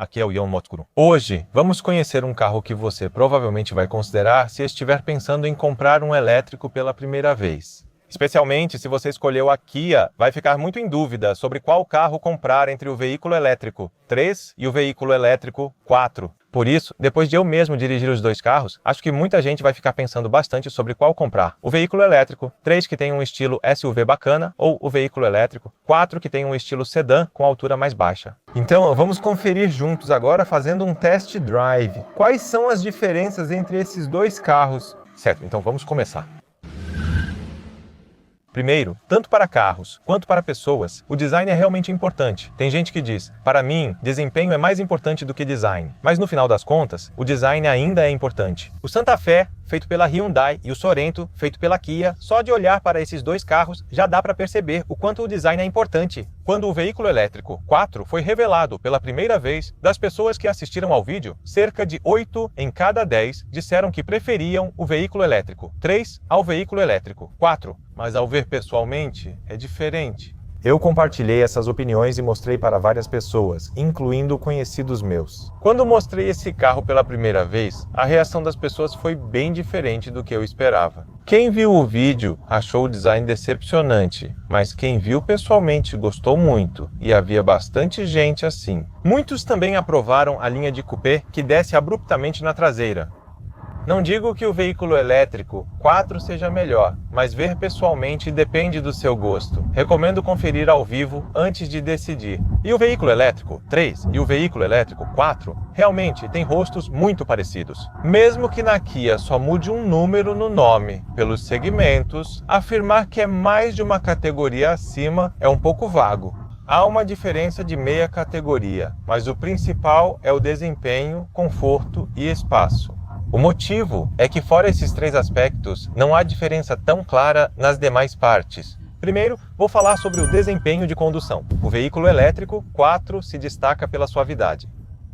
aqui é o Ion Motokuro. Hoje, vamos conhecer um carro que você provavelmente vai considerar se estiver pensando em comprar um elétrico pela primeira vez. Especialmente se você escolheu a Kia, vai ficar muito em dúvida sobre qual carro comprar entre o veículo elétrico 3 e o veículo elétrico 4. Por isso, depois de eu mesmo dirigir os dois carros, acho que muita gente vai ficar pensando bastante sobre qual comprar. O veículo elétrico 3 que tem um estilo SUV bacana ou o veículo elétrico 4 que tem um estilo sedã com altura mais baixa. Então, vamos conferir juntos agora fazendo um test drive. Quais são as diferenças entre esses dois carros? Certo, então vamos começar. Primeiro, tanto para carros quanto para pessoas, o design é realmente importante. Tem gente que diz, para mim, desempenho é mais importante do que design. Mas no final das contas, o design ainda é importante. O Santa Fe, feito pela Hyundai, e o Sorento, feito pela Kia, só de olhar para esses dois carros já dá para perceber o quanto o design é importante. Quando o veículo elétrico 4 foi revelado pela primeira vez, das pessoas que assistiram ao vídeo, cerca de 8 em cada 10 disseram que preferiam o veículo elétrico 3 ao veículo elétrico 4. Mas ao ver pessoalmente, é diferente. Eu compartilhei essas opiniões e mostrei para várias pessoas, incluindo conhecidos meus. Quando mostrei esse carro pela primeira vez, a reação das pessoas foi bem diferente do que eu esperava. Quem viu o vídeo achou o design decepcionante, mas quem viu pessoalmente gostou muito, e havia bastante gente assim. Muitos também aprovaram a linha de coupé que desce abruptamente na traseira. Não digo que o veículo elétrico 4 seja melhor, mas ver pessoalmente depende do seu gosto. Recomendo conferir ao vivo antes de decidir. E o veículo elétrico 3 e o veículo elétrico 4 realmente têm rostos muito parecidos. Mesmo que na Kia só mude um número no nome pelos segmentos, afirmar que é mais de uma categoria acima é um pouco vago. Há uma diferença de meia categoria, mas o principal é o desempenho, conforto e espaço. O motivo é que, fora esses três aspectos, não há diferença tão clara nas demais partes. Primeiro, vou falar sobre o desempenho de condução. O veículo elétrico 4 se destaca pela suavidade.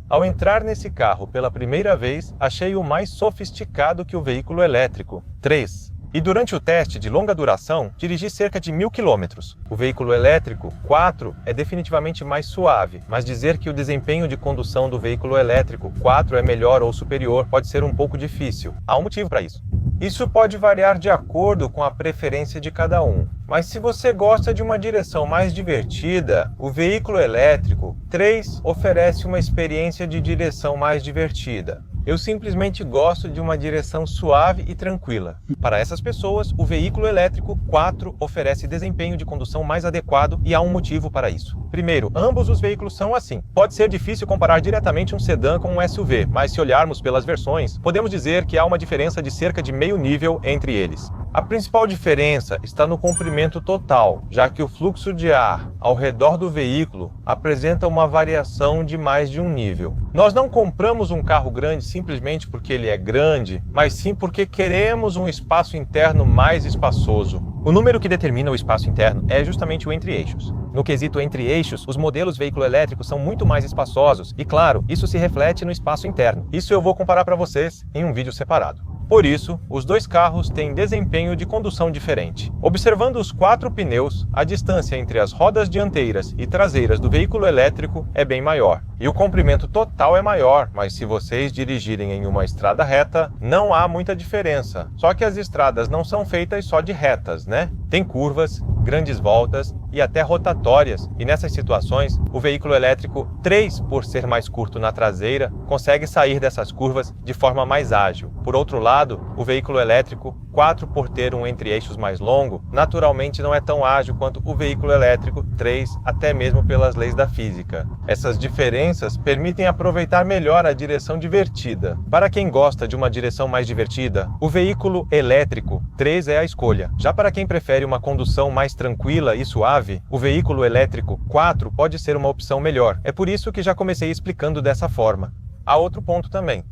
Ao entrar nesse carro pela primeira vez, achei-o mais sofisticado que o veículo elétrico 3. E durante o teste de longa duração, dirigi cerca de 1000 km. O veículo elétrico 4 é definitivamente mais suave, mas dizer que o desempenho de condução do veículo elétrico 4 é melhor ou superior pode ser um pouco difícil. Há um motivo para isso. Isso pode variar de acordo com a preferência de cada um. Mas se você gosta de uma direção mais divertida, o veículo elétrico 3 oferece uma experiência de direção mais divertida. Eu simplesmente gosto de uma direção suave e tranquila. Para essas pessoas, o veículo elétrico 4 oferece desempenho de condução mais adequado e há um motivo para isso. Primeiro, ambos os veículos são assim. Pode ser difícil comparar diretamente um sedã com um SUV, mas se olharmos pelas versões, podemos dizer que há uma diferença de cerca de meio nível entre eles. A principal diferença está no comprimento total, já que o fluxo de ar ao redor do veículo apresenta uma variação de mais de um nível. Nós não compramos um carro grande simplesmente porque ele é grande, mas sim porque queremos um espaço interno mais espaçoso. O número que determina o espaço interno é justamente o entre-eixos. No quesito entre-eixos, os modelos veículo elétrico são muito mais espaçosos e, claro, isso se reflete no espaço interno. Isso eu vou comparar para vocês em um vídeo separado. Por isso, os dois carros têm desempenho de condução diferente. Observando os 4 pneus, a distância entre as rodas dianteiras e traseiras do veículo elétrico é bem maior. E o comprimento total é maior, mas se vocês dirigirem em uma estrada reta, não há muita diferença. Só que as estradas não são feitas só de retas, né? Tem curvas, grandes voltas e até rotatórias. E nessas situações, o veículo elétrico 3, por ser mais curto na traseira, consegue sair dessas curvas de forma mais ágil. Por outro lado, o veículo elétrico 4, por ter um entre-eixos mais longo, naturalmente não é tão ágil quanto o veículo elétrico 3, até mesmo pelas leis da física. Essas diferenças permitem aproveitar melhor a direção divertida. Para quem gosta de uma direção mais divertida, o veículo elétrico 3 é a escolha. Já para quem prefere uma condução mais tranquila e suave, o veículo elétrico 4 pode ser uma opção melhor. É por isso que já comecei explicando dessa forma. Há outro ponto também.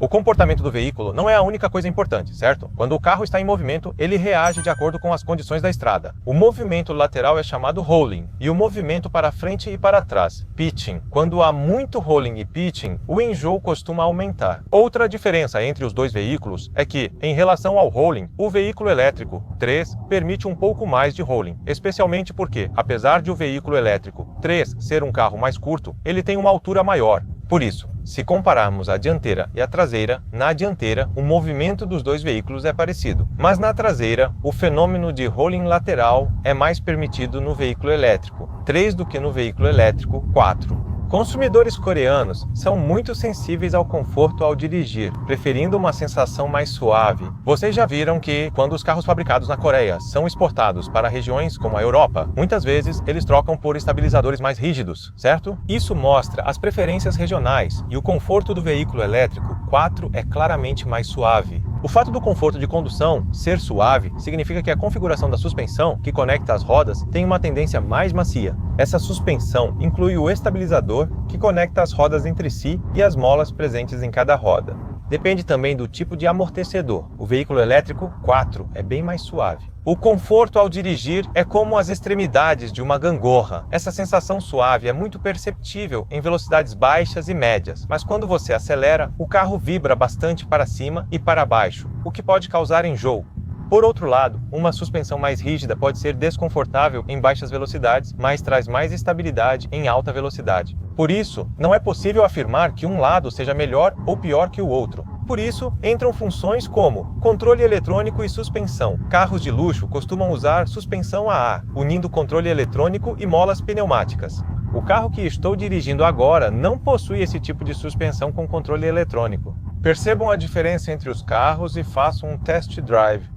O comportamento do veículo não é a única coisa importante, certo? Quando o carro está em movimento, ele reage de acordo com as condições da estrada. O movimento lateral é chamado rolling, e o movimento para frente e para trás, pitching. Quando há muito rolling e pitching, o enjoo costuma aumentar. Outra diferença entre os dois veículos é que, em relação ao rolling, o veículo elétrico 3 permite um pouco mais de rolling, especialmente porque, apesar de o veículo elétrico 3 ser um carro mais curto, ele tem uma altura maior. Por isso, se compararmos a dianteira e a traseira, na dianteira o movimento dos dois veículos é parecido, mas na traseira o fenômeno de rolling lateral é mais permitido no veículo elétrico 3 do que no veículo elétrico 4. Consumidores coreanos são muito sensíveis ao conforto ao dirigir, preferindo uma sensação mais suave. Vocês já viram que, quando os carros fabricados na Coreia são exportados para regiões como a Europa, muitas vezes eles trocam por estabilizadores mais rígidos, certo? Isso mostra as preferências regionais, e o conforto do veículo elétrico 4 é claramente mais suave. O fato do conforto de condução ser suave significa que a configuração da suspensão que conecta as rodas tem uma tendência mais macia. Essa suspensão inclui o estabilizador que conecta as rodas entre si e as molas presentes em cada roda. Depende também do tipo de amortecedor. O veículo elétrico 4 é bem mais suave. O conforto ao dirigir é como as extremidades de uma gangorra. Essa sensação suave é muito perceptível em velocidades baixas e médias, mas quando você acelera, o carro vibra bastante para cima e para baixo, o que pode causar enjoo. Por outro lado, uma suspensão mais rígida pode ser desconfortável em baixas velocidades, mas traz mais estabilidade em alta velocidade. Por isso, não é possível afirmar que um lado seja melhor ou pior que o outro. Por isso, entram funções como controle eletrônico e suspensão. Carros de luxo costumam usar suspensão a ar, unindo controle eletrônico e molas pneumáticas. O carro que estou dirigindo agora não possui esse tipo de suspensão com controle eletrônico. Percebam a diferença entre os carros e façam um test drive.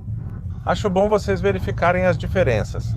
Acho bom vocês verificarem as diferenças.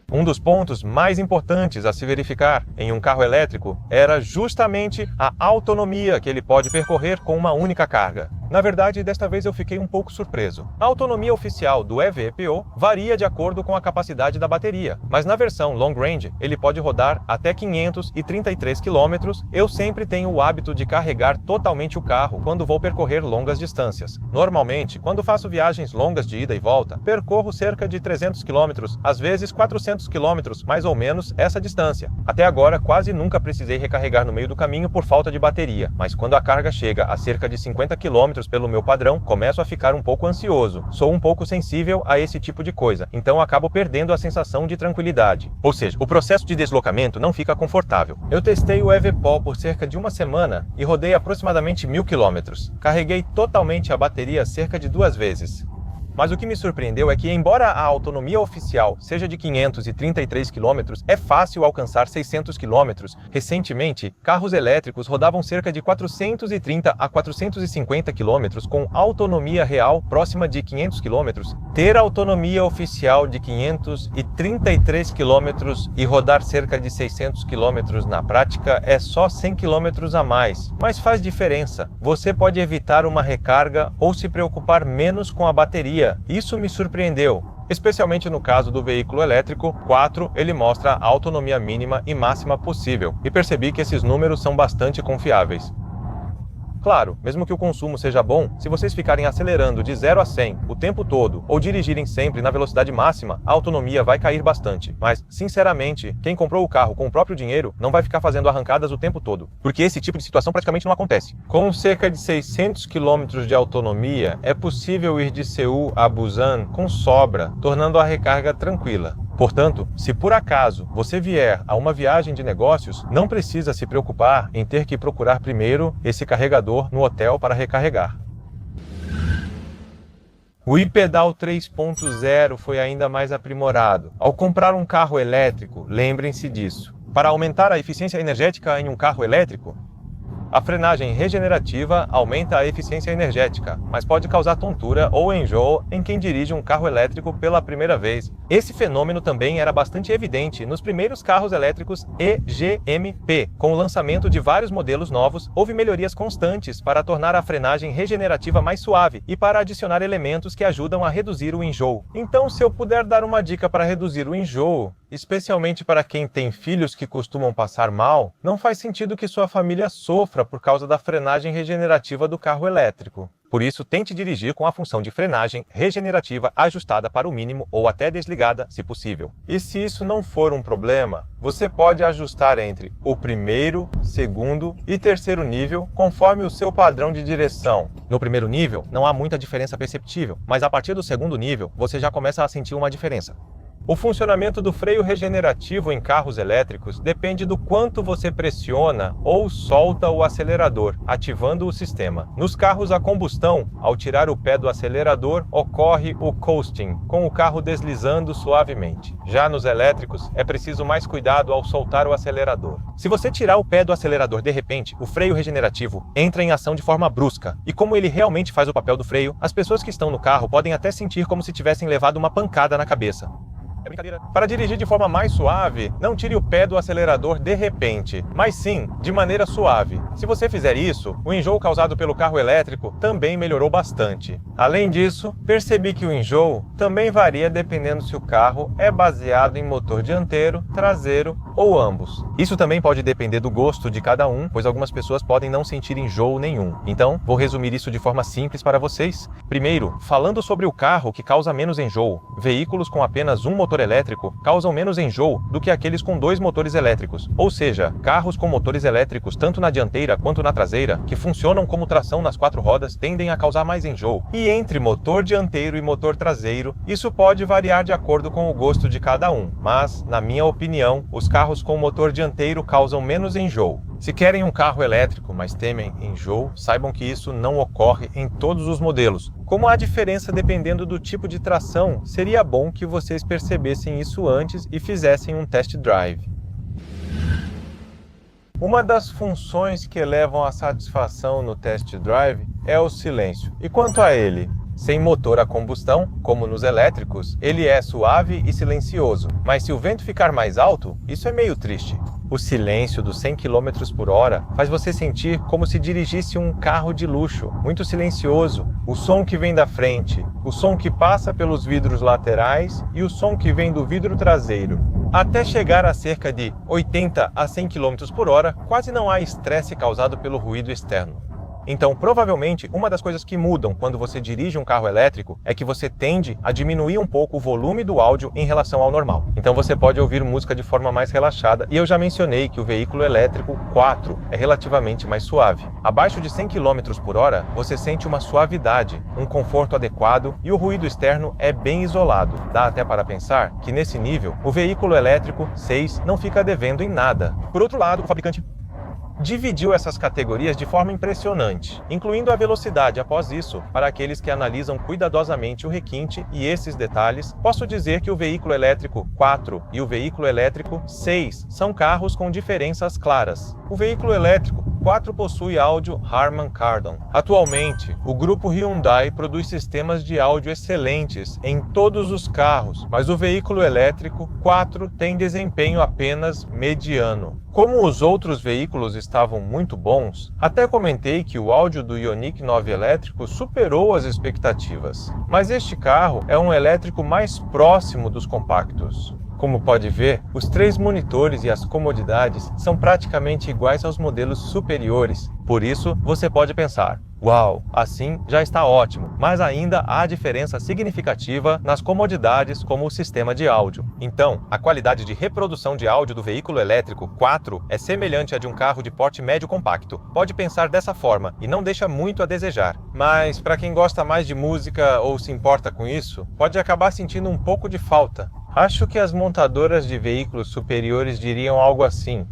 Um dos pontos mais importantes a se verificar em um carro elétrico era justamente a autonomia que ele pode percorrer com uma única carga. Na verdade, desta vez eu fiquei um pouco surpreso. A autonomia oficial do EVPO varia de acordo com a capacidade da bateria, mas na versão Long Range ele pode rodar até 533 km. Eu sempre tenho o hábito de carregar totalmente o carro quando vou percorrer longas distâncias. Normalmente, quando faço viagens longas de ida e volta, percorro cerca de 300 km, às vezes 400 km, mais ou menos essa distância. Até agora, quase nunca precisei recarregar no meio do caminho por falta de bateria, mas quando a carga chega a cerca de 50 km pelo meu padrão, começo a ficar um pouco ansioso. Sou um pouco sensível a esse tipo de coisa, então acabo perdendo a sensação de tranquilidade. Ou seja, o processo de deslocamento não fica confortável. Eu testei o EVPO por cerca de uma semana e rodei aproximadamente 1000 km. Carreguei totalmente a bateria cerca de 2 vezes. Mas o que me surpreendeu é que, embora a autonomia oficial seja de 533 km, é fácil alcançar 600 km. Recentemente, carros elétricos rodavam cerca de 430 a 450 km com autonomia real próxima de 500 km. Ter autonomia oficial de 533 km e rodar cerca de 600 km na prática é só 100 km a mais. Mas faz diferença. Você pode evitar uma recarga ou se preocupar menos com a bateria. Isso me surpreendeu, especialmente no caso do veículo elétrico 4, ele mostra a autonomia mínima e máxima possível, e percebi que esses números são bastante confiáveis. Claro, mesmo que o consumo seja bom, se vocês ficarem acelerando de 0 a 100 o tempo todo ou dirigirem sempre na velocidade máxima, a autonomia vai cair bastante. Mas, sinceramente, quem comprou o carro com o próprio dinheiro não vai ficar fazendo arrancadas o tempo todo, porque esse tipo de situação praticamente não acontece. Com cerca de 600 km de autonomia, é possível ir de Seul a Busan com sobra, tornando a recarga tranquila. Portanto, se por acaso você vier a uma viagem de negócios, não precisa se preocupar em ter que procurar primeiro esse carregador no hotel para recarregar. O iPedal 3.0 foi ainda mais aprimorado. Ao comprar um carro elétrico, lembrem-se disso. Para aumentar a eficiência energética em um carro elétrico, a frenagem regenerativa aumenta a eficiência energética, mas pode causar tontura ou enjoo em quem dirige um carro elétrico pela primeira vez. Esse fenômeno também era bastante evidente nos primeiros carros elétricos EGMP. Com o lançamento de vários modelos novos, houve melhorias constantes para tornar a frenagem regenerativa mais suave e para adicionar elementos que ajudam a reduzir o enjoo. Então, se eu puder dar uma dica para reduzir o enjoo, Especialmente para quem tem filhos que costumam passar mal, não faz sentido que sua família sofra por causa da frenagem regenerativa do carro elétrico. Por isso, tente dirigir com a função de frenagem regenerativa ajustada para o mínimo ou até desligada, se possível. E se isso não for um problema, você pode ajustar entre o primeiro, segundo e terceiro nível conforme o seu padrão de direção. No primeiro nível, não há muita diferença perceptível, mas a partir do segundo nível, você já começa a sentir uma diferença. O funcionamento do freio regenerativo em carros elétricos depende do quanto você pressiona ou solta o acelerador, ativando o sistema. Nos carros a combustão, ao tirar o pé do acelerador, ocorre o coasting, com o carro deslizando suavemente. Já nos elétricos, é preciso mais cuidado ao soltar o acelerador. Se você tirar o pé do acelerador de repente, o freio regenerativo entra em ação de forma brusca. E como ele realmente faz o papel do freio, as pessoas que estão no carro podem até sentir como se tivessem levado uma pancada na cabeça. É brincadeira. Para dirigir de forma mais suave, não tire o pé do acelerador de repente, mas sim de maneira suave. Se você fizer isso, o enjoo causado pelo carro elétrico também melhorou bastante. Além disso, percebi que o enjoo também varia dependendo se o carro é baseado em motor dianteiro, traseiro ou ambos. Isso também pode depender do gosto de cada um, pois algumas pessoas podem não sentir enjoo nenhum. Então, vou resumir isso de forma simples para vocês. Primeiro, falando sobre o carro que causa menos enjoo, veículos com apenas um motor elétrico causam menos enjoo do que aqueles com dois motores elétricos. Ou seja, carros com motores elétricos tanto na dianteira quanto na traseira, que funcionam como tração nas quatro rodas, tendem a causar mais enjoo. E entre motor dianteiro e motor traseiro, isso pode variar de acordo com o gosto de cada um. Mas, na minha opinião, os carros com motor dianteiro causam menos enjoo. Se querem um carro elétrico, mas temem enjoo, saibam que isso não ocorre em todos os modelos. Como há diferença dependendo do tipo de tração, seria bom que vocês percebessem isso antes e fizessem um test drive. Uma das funções que levam à satisfação no test drive é o silêncio. E quanto a ele? Sem motor a combustão, como nos elétricos, ele é suave e silencioso. Mas se o vento ficar mais alto, isso é meio triste. O silêncio dos 100 km por hora faz você sentir como se dirigisse um carro de luxo, muito silencioso. O som que vem da frente, o som que passa pelos vidros laterais e o som que vem do vidro traseiro. Até chegar a cerca de 80 a 100 km por hora, quase não há estresse causado pelo ruído externo. Então, provavelmente, uma das coisas que mudam quando você dirige um carro elétrico é que você tende a diminuir um pouco o volume do áudio em relação ao normal. Então você pode ouvir música de forma mais relaxada, e eu já mencionei que o veículo elétrico 4 é relativamente mais suave. Abaixo de 100 km por hora, você sente uma suavidade, um conforto adequado e o ruído externo é bem isolado. Dá até para pensar que nesse nível, o veículo elétrico 6 não fica devendo em nada. Por outro lado, o fabricante dividiu essas categorias de forma impressionante, incluindo a velocidade após isso. Para aqueles que analisam cuidadosamente o requinte e esses detalhes, posso dizer que o veículo elétrico 4 e o veículo elétrico 6 são carros com diferenças claras. O veículo elétrico 4 possui áudio Harman Kardon. Atualmente, o grupo Hyundai produz sistemas de áudio excelentes em todos os carros, mas o veículo elétrico 4 tem desempenho apenas mediano. Como os outros veículos estavam muito bons, até comentei que o áudio do Ioniq 9 elétrico superou as expectativas. Mas este carro é um elétrico mais próximo dos compactos. Como pode ver, os 3 monitores e as comodidades são praticamente iguais aos modelos superiores. Por isso, você pode pensar: uau, assim já está ótimo, mas ainda há diferença significativa nas comodidades como o sistema de áudio. Então, a qualidade de reprodução de áudio do veículo elétrico 4 é semelhante à de um carro de porte médio compacto. Pode pensar dessa forma e não deixa muito a desejar. Mas, para quem gosta mais de música ou se importa com isso, pode acabar sentindo um pouco de falta. Acho que as montadoras de veículos superiores diriam algo assim: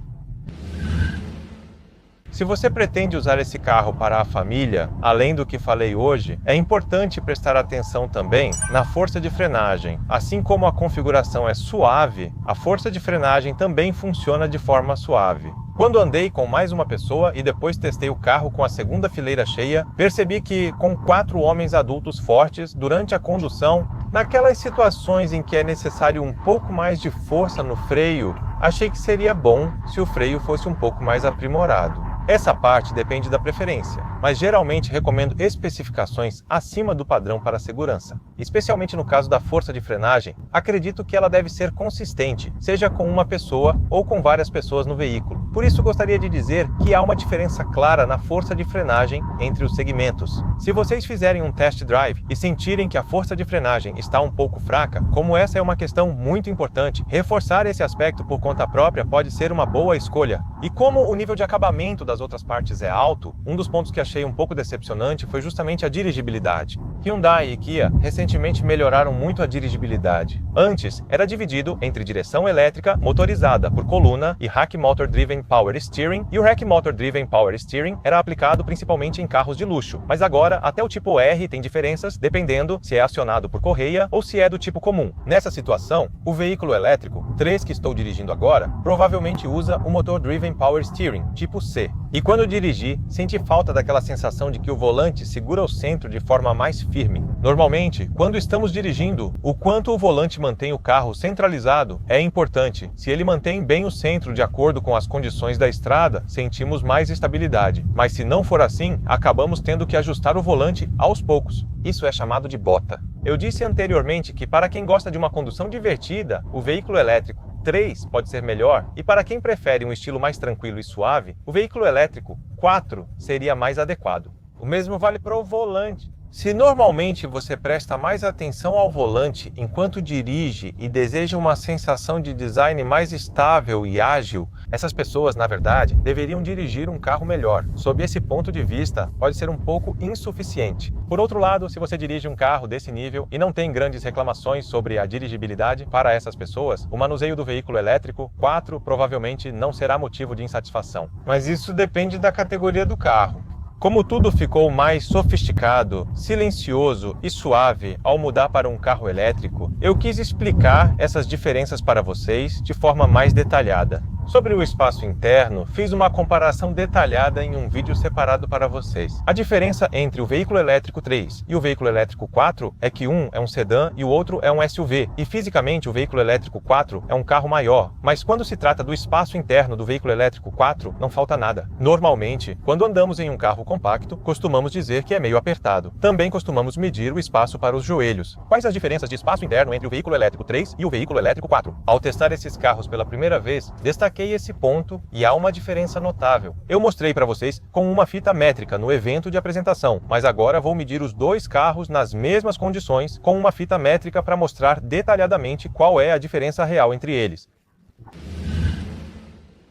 se você pretende usar esse carro para a família, além do que falei hoje, é importante prestar atenção também na força de frenagem. Assim como a configuração é suave, a força de frenagem também funciona de forma suave. Quando andei com mais uma pessoa e depois testei o carro com a segunda fileira cheia, percebi que, com 4 homens adultos fortes, durante a condução, naquelas situações em que é necessário um pouco mais de força no freio, achei que seria bom se o freio fosse um pouco mais aprimorado. Essa parte depende da preferência, mas geralmente recomendo especificações acima do padrão para segurança. Especialmente no caso da força de frenagem, acredito que ela deve ser consistente, seja com uma pessoa ou com várias pessoas no veículo. Por isso gostaria de dizer que há uma diferença clara na força de frenagem entre os segmentos. Se vocês fizerem um test drive e sentirem que a força de frenagem está um pouco fraca, como essa é uma questão muito importante, reforçar esse aspecto por conta própria pode ser uma boa escolha. E como o nível de acabamento das outras partes é alto, um dos pontos que achei um pouco decepcionante foi justamente a dirigibilidade. Hyundai e Kia recentemente melhoraram muito a dirigibilidade. Antes, era dividido entre direção elétrica motorizada por coluna e Rack Motor Driven Power Steering, e o Rack Motor Driven Power Steering era aplicado principalmente em carros de luxo, mas agora até o tipo R tem diferenças dependendo se é acionado por correia ou se é do tipo comum. Nessa situação, o veículo elétrico 3 que estou dirigindo agora provavelmente usa o motor Driven Power Steering, tipo C. E quando dirigi, senti falta daquela sensação de que o volante segura o centro de forma mais firme. Normalmente, quando estamos dirigindo, o quanto o volante mantém o carro centralizado é importante. Se ele mantém bem o centro de acordo com as condições da estrada, sentimos mais estabilidade. Mas se não for assim, acabamos tendo que ajustar o volante aos poucos. Isso é chamado de bota. Eu disse anteriormente que para quem gosta de uma condução divertida, o veículo elétrico 3 pode ser melhor, e para quem prefere um estilo mais tranquilo e suave, o veículo elétrico 4 seria mais adequado. O mesmo vale para o volante. Se normalmente você presta mais atenção ao volante enquanto dirige e deseja uma sensação de design mais estável e ágil, essas pessoas, na verdade, deveriam dirigir um carro melhor. Sob esse ponto de vista, pode ser um pouco insuficiente. Por outro lado, se você dirige um carro desse nível e não tem grandes reclamações sobre a dirigibilidade, para essas pessoas, o manuseio do veículo elétrico 4 provavelmente não será motivo de insatisfação. Mas isso depende da categoria do carro. Como tudo ficou mais sofisticado, silencioso e suave ao mudar para um carro elétrico, eu quis explicar essas diferenças para vocês de forma mais detalhada. Sobre o espaço interno, fiz uma comparação detalhada em um vídeo separado para vocês. A diferença entre o veículo elétrico 3 e o veículo elétrico 4 é que um é um sedã e o outro é um SUV, e fisicamente o veículo elétrico 4 é um carro maior, mas quando se trata do espaço interno do veículo elétrico 4, não falta nada. Normalmente, quando andamos em um carro compacto, costumamos dizer que é meio apertado. Também costumamos medir o espaço para os joelhos. Quais as diferenças de espaço interno entre o veículo elétrico 3 e o veículo elétrico 4? Ao testar esses carros pela primeira vez, destaquei esse ponto e há uma diferença notável. Eu mostrei para vocês com uma fita métrica no evento de apresentação, mas agora vou medir os dois carros nas mesmas condições com uma fita métrica para mostrar detalhadamente qual é a diferença real entre eles.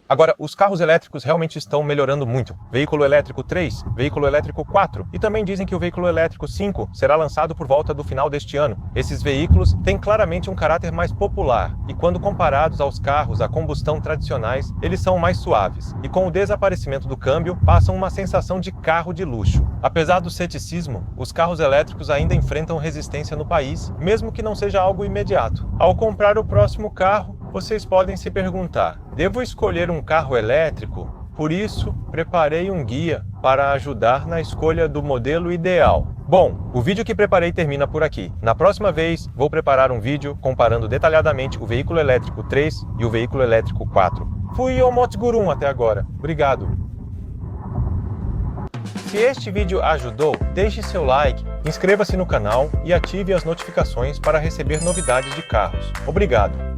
Agora, os carros elétricos realmente estão melhorando muito. Veículo elétrico 3, veículo elétrico 4, e também dizem que o veículo elétrico 5 será lançado por volta do final deste ano. Esses veículos têm claramente um caráter mais popular, e quando comparados aos carros a combustão tradicionais, eles são mais suaves, e com o desaparecimento do câmbio, passam uma sensação de carro de luxo. Apesar do ceticismo, os carros elétricos ainda enfrentam resistência no país, mesmo que não seja algo imediato. Ao comprar o próximo carro, vocês podem se perguntar: devo escolher um carro elétrico? Por isso, preparei um guia para ajudar na escolha do modelo ideal. Bom, o vídeo que preparei termina por aqui. Na próxima vez, vou preparar um vídeo comparando detalhadamente o veículo elétrico 3 e o veículo elétrico 4. Fui o Motsgurum até agora. Obrigado. Se este vídeo ajudou, deixe seu like, inscreva-se no canal e ative as notificações para receber novidades de carros. Obrigado!